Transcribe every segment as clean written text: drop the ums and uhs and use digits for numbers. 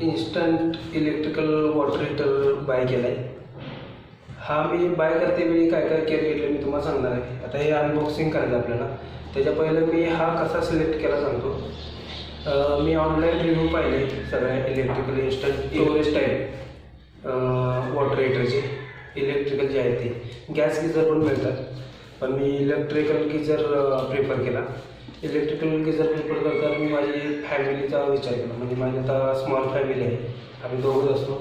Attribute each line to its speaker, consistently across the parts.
Speaker 1: Instant electrical water heater buy केला आहे. हा मी बाय करते वेळी काय काय केअर घेतलं मी तुम्हाला सांगणार आहे. आता हे अनबॉक्सिंग करायचं आपल्याला. त्याच्या पहिलं मी हा कसा सिलेक्ट केला सांगतो. मी ऑनलाईन रिव्ह्यू पाहिले सगळ्या electrical instant storage type water हीटरचे. इलेक्ट्रिकल जे आहे ते गॅस गिझर पण मिळतात, पण मी इलेक्ट्रिकल गिझर प्रिफर केला. इलेक्ट्रिकल गिझर प्रिफर करताना मी माझी फॅमिलीचा विचार केला. म्हणजे माझी आता स्मॉल फॅमिली आहे, आम्ही दोघंच असतो.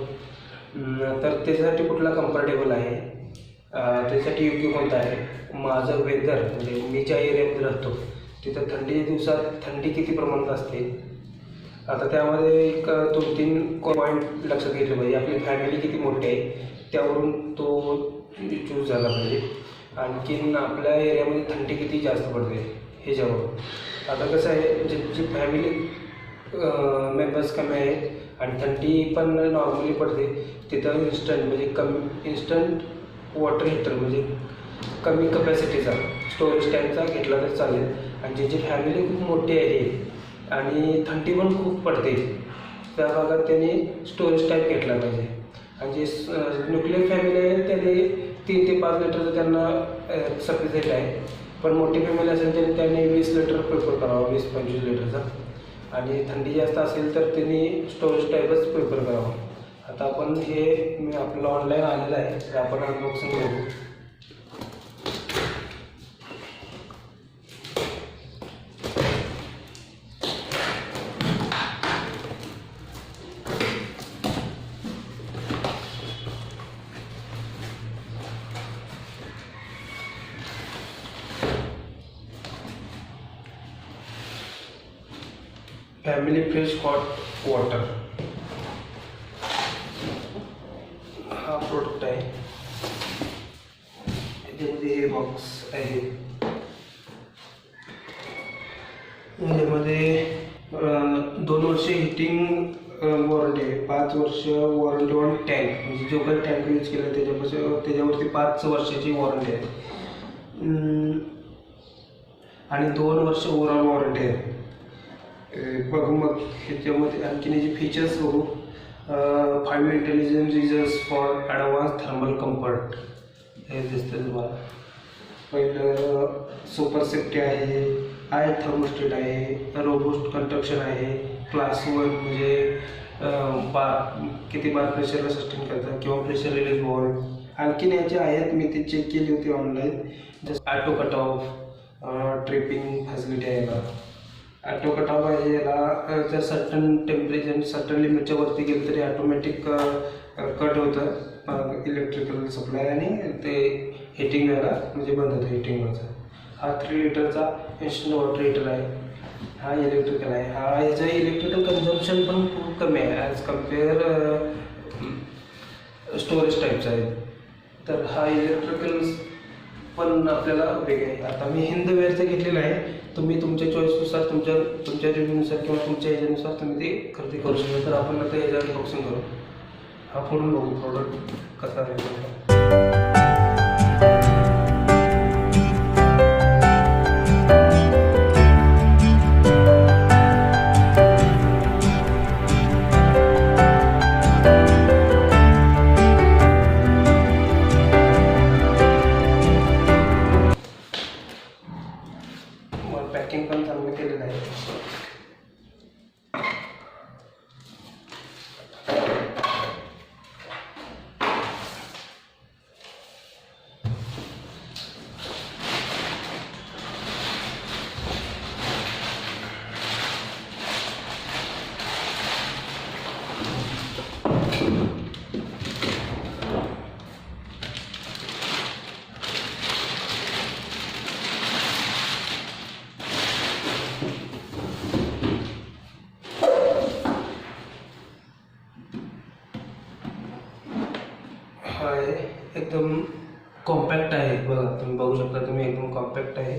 Speaker 1: तर त्याच्यासाठी कुठला कम्फर्टेबल आहे, त्याच्यासाठी योग्य कोणता आहे. माझं वेदर म्हणजे मी ज्या एरियामध्ये राहतो तिथं थंडी दिवसात थंडी किती प्रमाणात असते. आता त्यामध्ये एक 2-3 पॉईंट लक्षात घेतले पाहिजे. आपली फॅमिली किती मोठी आहे त्यावरून तो चूज झाला पाहिजे. आणखीन आपल्या एरियामध्ये थंडी किती जास्त पडते ह्याच्यावरून. आता कसं आहे, जी फॅमिली मेंबर्स कमी आहेत आणि थंडी पण नॉर्मली पडते तिथं इन्स्टंट वॉटर हीटर म्हणजे कमी कपॅसिटीचा स्टोरेज टाईपचा घेतला तर चालेल. आणि ज्याची फॅमिली खूप मोठी आहे आणि थंडी पण खूप पडते त्या भागात त्यांनी स्टोरेज टाईप घेतला पाहिजे. आणि जे न्यूक्लियर फॅमिली आहे त्यांनी 3 ते 5 लिटरचं त्यांना सफिशियंट आहे. पण मोठी फॅमिली असेल तर त्यांनी 20 लिटर प्रिफर करावं, 20-25 लिटरचा. आणि थंडी जास्त असेल तर त्यांनी स्टोरेज टाईपच प्रिफर करावं. आता आपण हे मी आपल्याला ऑनलाईन आलेलं आहे, तर आपण अनबॉक्सिंग करू. फॅमिली फ्रेश हॉट वॉटर हा प्रोडक्ट आहे. याच्यामध्ये हे बॉक्स आहे. याच्यामध्ये 2 वर्ष हिटिंग वॉरंटी आहे, 5 वर्ष वॉरंटी ऑन टँक. म्हणजे जो काही टँक यूज केला त्याच्यावरती 5 वर्षाची वॉरंटी आहे. आणि 2 वर्ष ओव्हरऑल वॉरंटी आहे. बघू मग ह्याच्यामध्ये आणखीन याचे फीचर्स बघू. 5 intelligent रिजर्स for advance thermal comfort हे दिसतं तुम्हाला. पहिलं सुपर सेफ्टी आहे, आय थर्मोस्टेट आहे, रोबोस्ट कंस्ट्रक्शन आहे, क्लास 1 म्हणजे किती बार प्रेशरला सस्टेन करतात किंवा प्रेशर रिलीज वॉल्व. आणखीन याचे आहेत, मी ते चेक केली होती online. Just auto cut off, tripping facility आहे याला. ऑटो कट ऑफ आहे याला. जर सर्टन टेम्परेचर सर्टन लिमिटच्या वरती गेलं तरी ऑटोमॅटिक कट होतं इलेक्ट्रिकल सप्लाय आणि ते हिटिंग व्हायला म्हणजे बंद होतं हिटिंगवरचा. हा 3 लिटरचा इन्स्टंट वॉटर हीटर आहे. हा इलेक्ट्रिकल आहे. हा याचं इलेक्ट्रिकल कन्झम्पशन पण खूप कमी आहे ॲज कम्पेअर स्टोरेज टाईपचा आहे. तर हा इलेक्ट्रिकल पण आपल्याला वेगळं आहे. आता मी हिंदवेअरचं घेतलेलं आहे. तुम्ही तुमच्या चॉईसनुसार तुमच्या रिव्ह्यूनुसार किंवा तुमच्या ह्याच्यानुसार तुम्ही ते खरेदी करू शकता. तर आपण आता ह्याच्या अनबॉक्सिंग करू. हा फोडून बघू प्रोडक्ट कसा आहे. पॅकिंग पण चांगलं केलेलं आहे. हा आहे एकदम कॉम्पॅक्ट आहे. बघा तुम्ही बघू शकता, तुम्ही एकदम कॉम्पॅक्ट आहे.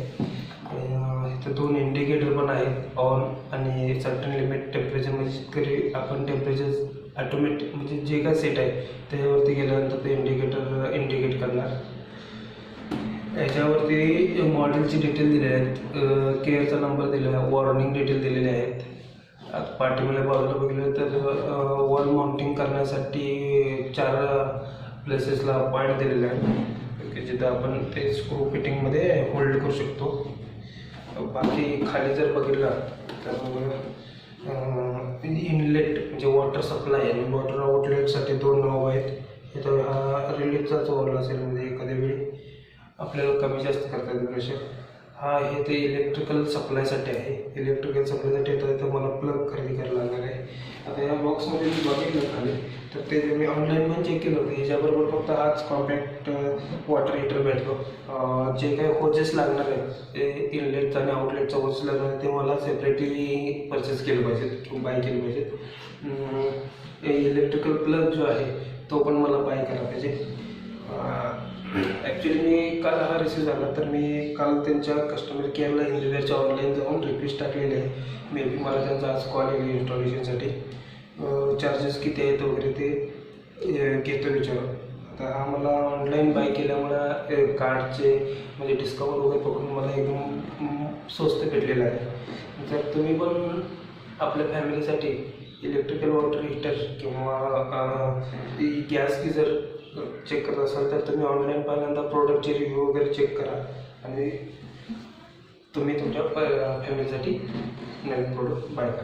Speaker 1: इथं 2 इंडिकेटर पण आहेत, ऑन आणि सर्टन लिमिट टेम्परेचर. म्हणजे शेतकरी आपण टेम्परेचर ऑटोमॅटिक म्हणजे जे काय सेट आहे त्याच्यावरती गेल्यानंतर ते इंडिकेट करणार. याच्यावरती मॉडेलची डिटेल दिलेले आहेत, केअरचा नंबर दिलेला आहे, वॉर्निंग डिटेल दिलेले आहेत. आता पाठीमागे बाजूला बघितलं तर माउंटिंग करण्यासाठी 4 प्लेसेसला पॉईंट दिलेले आहेत की जिथं आपण ते स्क्रू फिटिंगमध्ये होल्ड करू शकतो. बाकी खाली जर बघितलं तर इनलेट म्हणजे वॉटर सप्लाय आणि वॉटर आउटलेटसाठी 2 नॉब आहेत. इथं हा रिलीजचाच ओव्हर असेल, म्हणजे एखाद्या वेळी आपल्याला कमी जास्त करता येईल प्रेशर. हा हे ते इलेक्ट्रिकल सप्लायसाठी आहे. इलेक्ट्रिकल सप्लायसाठी तर इथं मला प्लग खरेदी करायला लागणार आहे. आता या बॉक्समध्ये मी बघितलं खाली तर ते मी ऑनलाईन पण चेक केलं होतं. ह्याच्याबरोबर फक्त हाच कॉम्पॅक्ट वॉटर हीटर भेटतो. जे काही होजेस लागणार आहेत ते इनलेटचा आणि आउटलेटचा होजेस लागणार आहे ते मला सेपरेटली परचेस केलं पाहिजेत किंवा बाय केलं पाहिजेत. इलेक्ट्रिकल प्लग जो आहे तो पण मला बाय करायला पाहिजे. ॲक्च्युली मी काल हा रिसीव झाला तर मी काल त्यांच्या कस्टमर केअरला इंजिनियरच्या ऑनलाईन जाऊन रिक्वेस्ट टाकलेली आहे. मे बी मला त्यांचा आज कॉल येईल इन्स्टॉलेशनसाठी. चार्जेस किती आहेत वगैरे ते घेतो विचारून. आता हा मला ऑनलाईन बाय केल्यामुळं कार्डचे म्हणजे डिस्काउंट वगैरे पकडून मला एकदम स्वस्त भेटलेलं आहे. जर तुम्ही पण आपल्या फॅमिलीसाठी इलेक्ट्रिकल वॉटर हीटर किंवा गॅस गीझर चेक करत असाल तर तुम्ही ऑनलाईन पहिल्यांदा प्रोडक्टचे रिव्ह्यू वगैरे चेक करा आणि तुम्ही तुमच्या फॅमिलीसाठी नवीन प्रोडक्ट बाय करा.